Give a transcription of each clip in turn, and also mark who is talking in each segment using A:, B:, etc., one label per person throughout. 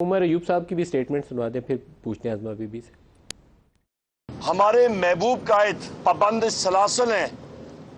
A: उमर अयूब साहब की भी स्टेटमेंट सुनवा दें, फिर पूछते हैं आजमा बीबी से।
B: हमारे महबूब कायद पाबंद सलासल हैं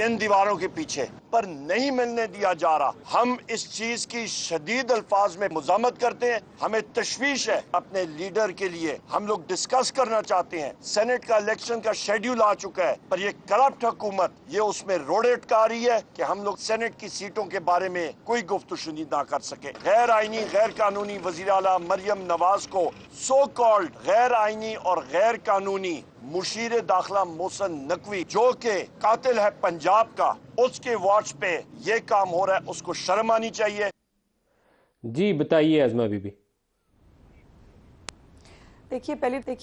B: इन दीवारों के पीछे, पर नहीं मिलने दिया जा रहा। हम इस चीज की शदीद अल्फाज में मुजामत करते हैं। हमें तशवीश है अपने लीडर के लिए। हम लोग डिस्कस करना चाहते हैं। सेनेट का इलेक्शन का शेड्यूल आ चुका है, पर ये करप्ट हुकूमत ये उसमें रोड़े अटका रही है कि हम लोग सेनेट की सीटों के बारे में कोई गुफ्तगू ना कर सके। गैर आईनी गैर कानूनी वजीर आला मरियम नवाज को सो कॉल्ड गैर आईनी और गैर कानूनी मुशीर दाखिला मोहसिन नकवी, जो के कातिल है पंजाब का, उसके वॉच पे ये काम हो रहा है, उसको शर्म आनी चाहिए।
A: जी बताइए आजमा बीबी।
C: देखिए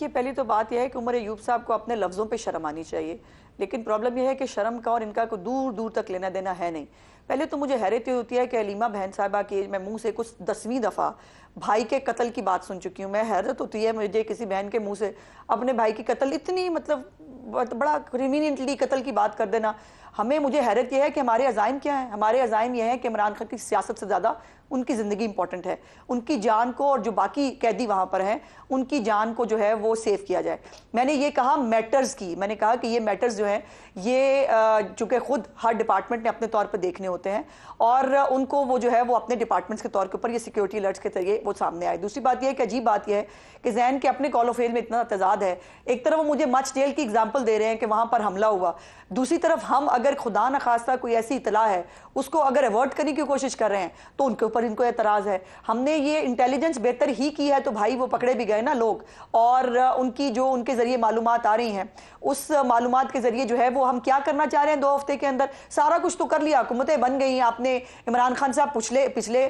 C: पहली तो बात यह है कि उमर अयूब साहब को अपने लफ्ज़ों पे शर्म आनी चाहिए, लेकिन प्रॉब्लम यह है कि शर्म का और इनका को दूर दूर तक लेना देना है नहीं। पहले तो मुझे हैरत होती है कि अलीमा बहन साहिबा की मैं मुंह से कुछ 10वीं दफ़ा भाई के कत्ल की बात सुन चुकी हूँ। मैं हैरत होती है मुझे किसी बहन के मुंह से अपने भाई की कत्ल, इतनी मतलब बड़ा क्रिमिनली कत्ल की बात कर देना। मुझे हैरत यह है कि हमारे अज़ाइम क्या है। हमारे अज़ाइम यह है कि इमरान खान की सियासत से ज़्यादा उनकी ज़िंदगी इंपॉर्टेंट है, उनकी जान को और जो बाकी कैदी वहाँ पर हैं उनकी जान को जो है वो सेव किया जाए। मैंने ये कहा मैटर्स की, मैंने कहा कि ये मैटर्स जो हैं ये चूँकि खुद हर डिपार्टमेंट ने अपने तौर पर देखने होते हैं और उनको वो जो है वो अपने डिपार्टमेंट्स के तौर के ऊपर ये सिक्योरिटी अलर्ट्स के जरिए वो सामने आए। दूसरी बात यह है कि अजीब बात यह है कि जैन के अपने कॉल ऑफ फेज में इतना तजाद है। एक तरफ वो मुझे मच डेल की एग्जाम्पल दे रहे हैं कि वहाँ पर हमला हुआ, दूसरी तरफ हम अगर खुदा न खास्ता कोई ऐसी इतला है उसको अगर अवॉइड करने की कोशिश कर रहे हैं तो उनके ऊपर इनको एतराज़ है। हमने ये इंटेलिजेंस बेहतर ही की है तो भाई वो पकड़े भी गए ना लोग, और उनकी जो उनके जरिए मालूमात आ रही हैं उस मालूमात के जरिए जो है वो हम क्या करना चाह रहे हैं 2 हफ्ते के अंदर सारा कुछ तो कर लिया, हुकूमतें बन गई। आपने इमरान खान साहब पिछले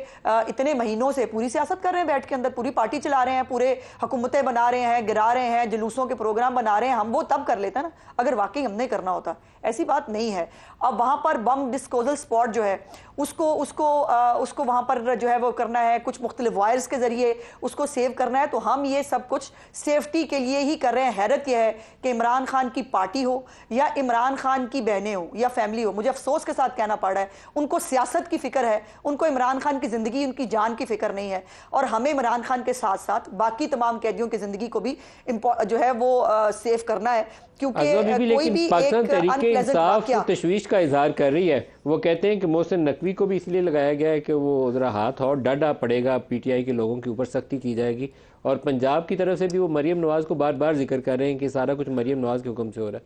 C: इतने महीनों से पूरी सियासत कर रहे हैं, बैठ के अंदर पूरी पार्टी चला रहे हैं, पूरे हुकूमतें बना रहे हैं, गिरा रहे हैं, जुलूसों के प्रोग्राम बना रहे हैं। हम वो तब कर लेते हैं ना अगर वाकई हमने करना होता, ऐसी बात नहीं है। अब वहां पर बम डिस्पोजल स्पॉट जो है उसको वहां पर जो है वो करना है, कुछ मुख्तलिफ वायर्स के जरिए उसको सेव करना है, तो हम ये सब कुछ सेफ्टी के लिए ही कर रहे हैं। हैरत यह है कि इमरान खान की पार्टी हो या इमरान खान की बहनें हो या फैमिली हो, मुझे अफसोस के साथ कहना पड़ रहा है, उनको सियासत की फिक्र है, उनको इमरान खान की जिंदगी उनकी जान की फिक्र नहीं है। और हमें इमरान खान के साथ साथ बाकी तमाम कैदियों की जिंदगी को भी जो है वो सेव करना है, क्योंकि कोई भी
A: पाकिस्तान तहरीक इंसाफ तशवीश का इजहार कर रही है। वो कहते हैं कि मोहसिन नकवी को भी इसलिए लगाया गया है कि वो जरा हाथ और डाटा पड़ेगा, पीटीआई के लोगों के ऊपर सख्ती की जाएगी। और पंजाब की तरफ से भी वो मरियम नवाज को बार बार जिक्र कर रहे हैं कि सारा कुछ मरियम नवाज के हुक्म से हो रहा है।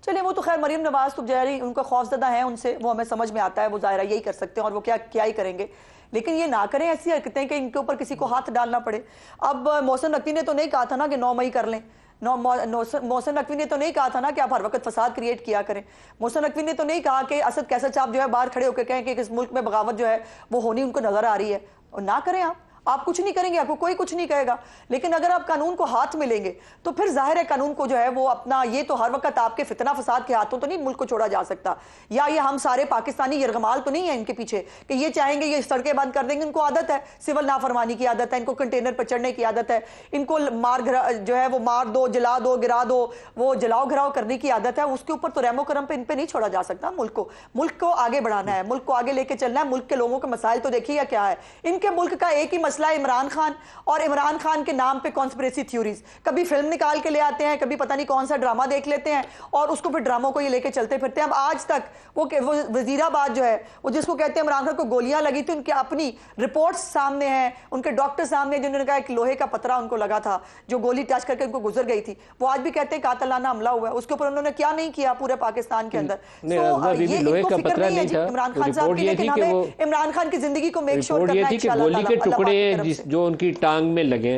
C: चलिए वो तो खैर मरियम नवाज तो जाहिर उनका खौफजदा है, उनसे वो हमें समझ में आता है, वो जाहिर यही कर सकते हैं और वो क्या ही करेंगे, लेकिन ये ना करें ऐसी हरकतें कि इनके ऊपर किसी को हाथ डालना पड़े। अब मोहसिन नकवी ने तो नहीं कहा था ना कि 9 मई कर लें, मोहसिन नकवी ने तो नहीं कहा था ना कि आप हर वक्त फसाद क्रिएट किया करें। मोहसिन नकवी ने तो नहीं कहा कि असद कैसर साहब जो है बाहर खड़े होकर कहें कि इस मुल्क में बगावत जो है वो होनी उनको नजर आ रही है, और ना करें। आप कुछ नहीं करेंगे, आपको कोई कुछ नहीं कहेगा, लेकिन अगर आप कानून को हाथ में लेंगे तो फिर जाहिर है कानून को जो है वो अपना, ये तो हर वक्त आपके फितना फसाद के हाथों तो नहीं मुल्क को छोड़ा जा सकता, या ये हम सारे पाकिस्तानी यरगमाल तो नहीं है इनके पीछे कि ये चाहेंगे ये सड़कें बंद कर देंगे। इनको आदत है सिविल नाफरमानी की आदत है, इनको कंटेनर पर चढ़ने की आदत है, इनको जो है वो मार दो, जला दो, गिरा दो, वो जलाओ घिराओ करने की आदत है। उसके ऊपर तो रहमो करम पे इन पे नहीं छोड़ा जा सकता। मुल्क को आगे बढ़ाना है, मुल्क को आगे लेके चलना है। मुल्क के लोगों के मसाइल तो देखिएगा क्या है। इनके मुल्क का एक ही मसला है इमरान खान, और इमरान खान के नाम पे कॉन्स्पिरेसी थ्योरीज, कभी फिल्म निकाल के ले आते हैं, कभी पता नहीं कौन सा ड्रामा देख लेते हैं और उसको फिर ड्रामों को ये लेके चलते फिरते हैं। अब आज तक वो वजीराबाद जो है वो जिसको कहते हैं इमरान खान को गोलियां लगी थी, उनके अपनी रिपोर्ट्स सामने हैं, उनके डॉक्टर सामने, जिन्होंने कहा एक लोहे का पतरा उनको लगा था जो गोली टच करके उनको गुजर गई थी, वो आज भी कहते हैं कातलाना हमला हुआ है। उसके ऊपर उन्होंने क्या नहीं किया पूरे पाकिस्तान के अंदर। ये इनको फिक्र नहीं है इमरान खान साहब की, लेकिन हमें इमरान खान की जिंदगी को मेक श्योर करना है
A: गोली के टुकड़े जो उनकी टांग में लगे